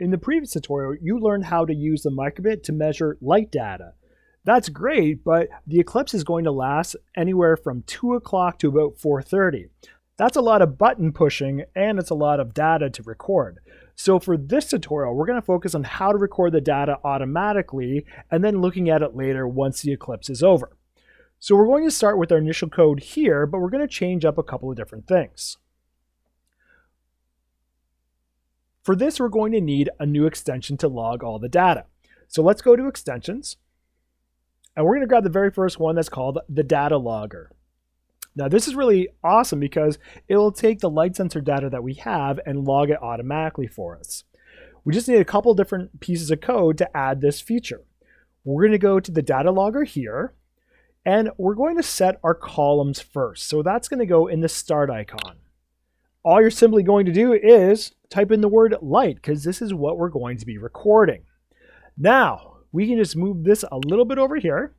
In the previous tutorial, you learned how to use the microbit to measure light data. That's great, but the eclipse is going to last anywhere from 2 o'clock to about 4:30. That's a lot of button pushing and it's a lot of data to record. So for this tutorial, we're going to focus on how to record the data automatically and then looking at it later once the eclipse is over. So we're going to start with our initial code here, but we're going to change up a couple of different things. For this, we're going to need a new extension to log all the data. So let's go to extensions. And we're going to grab the very first one that's called the data logger. Now this is really awesome because it will take the light sensor data that we have and log it automatically for us. We just need a couple different pieces of code to add this feature. We're going to go to the data logger here, and we're going to set our columns first. So that's going to go in the start icon. All you're simply going to do is type in the word light because this is what we're going to be recording. Now, we can just move this a little bit over here.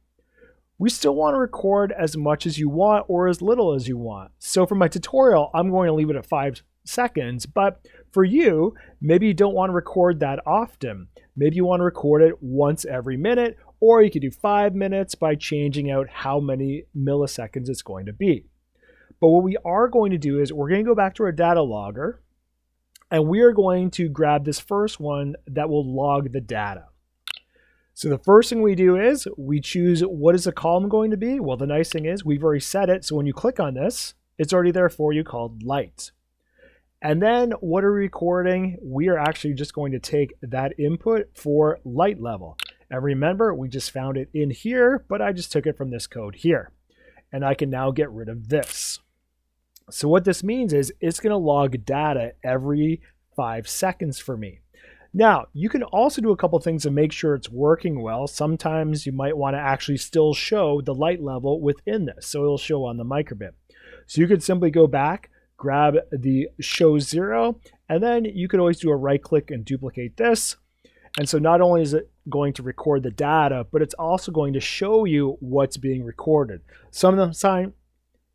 We still want to record as much as you want or as little as you want. So for my tutorial, I'm going to leave it at 5 seconds, but for you, maybe you don't want to record that often. Maybe you want to record it once every minute, or you could do 5 minutes by changing out how many milliseconds it's going to be. But what we are going to do is we're going to go back to our data logger, and we are going to grab this first one that will log the data. So the first thing we do is we choose what is the column going to be. Well, the nice thing is we've already set it. So when you click on this, it's already there for you called light. And then what are we recording? We are actually just going to take that input for light level. And remember, we just found it in here, but I just took it from this code here. And I can now get rid of this. So what this means is it's going to log data every 5 seconds for me. Now, you can also do a couple things to make sure it's working well. Sometimes you might want to actually still show the light level within this, so it'll show on the microbit. So you could simply go back, grab the show 0, and then you could always do a right click and duplicate this. And so not only is it going to record the data, but it's also going to show you what's being recorded.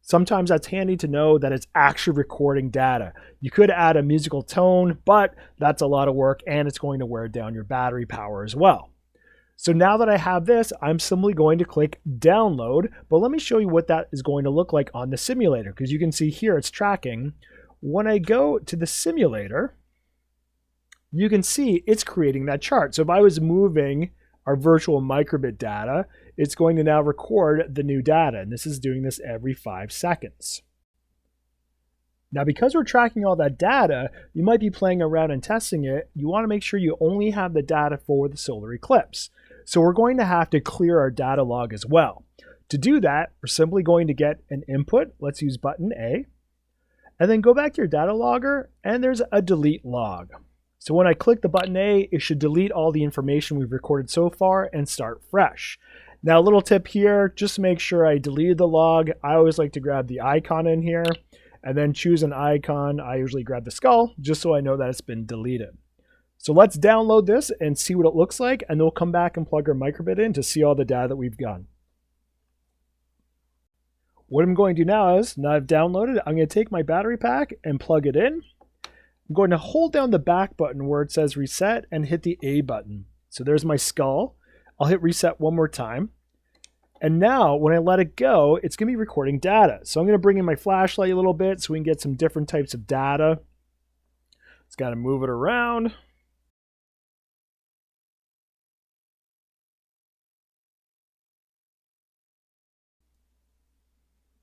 Sometimes that's handy to know that it's actually recording data. You could add a musical tone, but that's a lot of work and it's going to wear down your battery power as well. So now that I have this, I'm simply going to click download, but let me show you what that is going to look like on the simulator, because you can see here it's tracking. When I go to the simulator, you can see it's creating that chart. So if I was moving our virtual microbit data, it's going to now record the new data, and this is doing this every 5 seconds. Now, because we're tracking all that data, you might be playing around and testing it. You want to make sure you only have the data for the solar eclipse. So we're going to have to clear our data log as well. To do that, we're simply going to get an input. Let's use button A, and then go back to your data logger, and there's a delete log. So when I click the button A, it should delete all the information we've recorded so far and start fresh. Now, a little tip here, just to make sure I deleted the log, I always like to grab the icon in here and then choose an icon. I usually grab the skull just so I know that it's been deleted. So let's download this and see what it looks like, and then we'll come back and plug our microbit in to see all the data that we've got. What I'm going to do now is, now I've downloaded it, I'm going to take my battery pack and plug it in. I'm going to hold down the back button where it says reset and hit the A button. So there's my skull. I'll hit reset one more time. And now when I let it go, it's going to be recording data. So I'm going to bring in my flashlight a little bit so we can get some different types of data. It's got to move it around.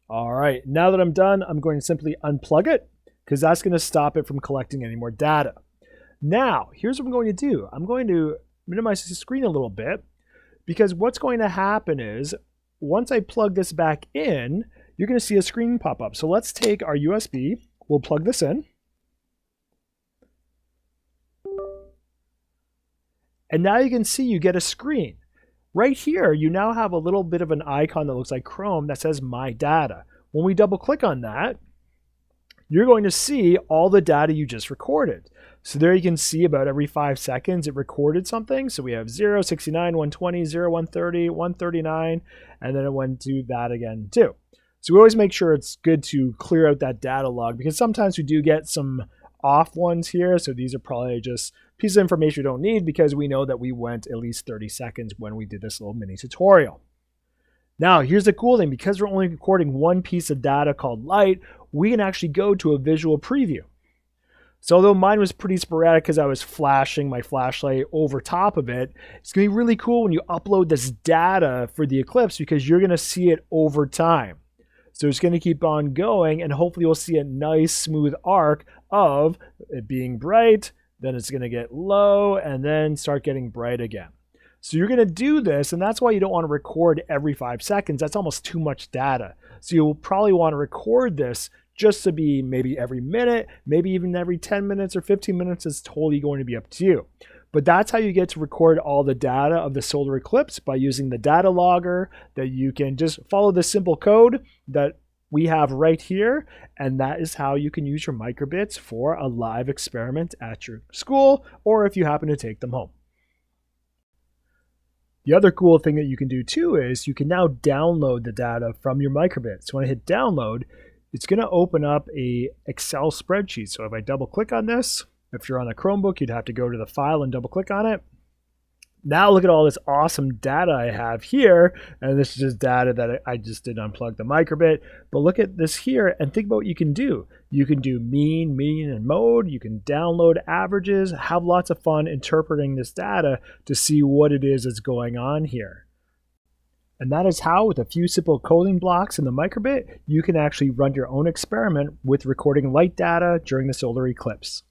All right, now that I'm done, I'm going to simply unplug it because that's going to stop it from collecting any more data. Now, here's what I'm going to do. I'm going to minimize the screen a little bit, because what's going to happen is once I plug this back in, you're going to see a screen pop up. So let's take our USB, we'll plug this in. And now you can see you get a screen. Right here, you now have a little bit of an icon that looks like Chrome that says My Data. When we double click on that, you're going to see all the data you just recorded. So there you can see about every 5 seconds it recorded something. So we have 0, 69, 120, 0, 130, 139, and then it went to that again too. So we always make sure it's good to clear out that data log, because sometimes we do get some off ones here. So these are probably just pieces of information we don't need because we know that we went at least 30 seconds when we did this little mini tutorial. Now, here's the cool thing. Because we're only recording one piece of data called light, we can actually go to a visual preview. So although mine was pretty sporadic because I was flashing my flashlight over top of it, it's going to be really cool when you upload this data for the Eclipse because you're going to see it over time. So it's going to keep on going, and hopefully you'll see a nice smooth arc of it being bright, then it's going to get low, and then start getting bright again. So you're going to do this, and that's why you don't want to record every 5 seconds. That's almost too much data. So you'll probably want to record this just to be maybe every minute, maybe even every 10 minutes or 15 minutes. Is totally going to be up to you. But that's how you get to record all the data of the solar eclipse, by using the data logger that you can just follow the simple code that we have right here. And that is how you can use your microbits for a live experiment at your school, or if you happen to take them home. The other cool thing that you can do too is you can now download the data from your microbit. So when I hit download, it's going to open up a Excel spreadsheet. So if I double click on this, if you're on a Chromebook, you'd have to go to the file and double click on it. Now look at all this awesome data I have here. And this is just data that I just did unplug the microbit. But look at this here and think about what you can do. You can do mean, median, and mode. You can download averages, have lots of fun interpreting this data to see what it is that's going on here. And that is how, with a few simple coding blocks in the microbit, you can actually run your own experiment with recording light data during the solar eclipse.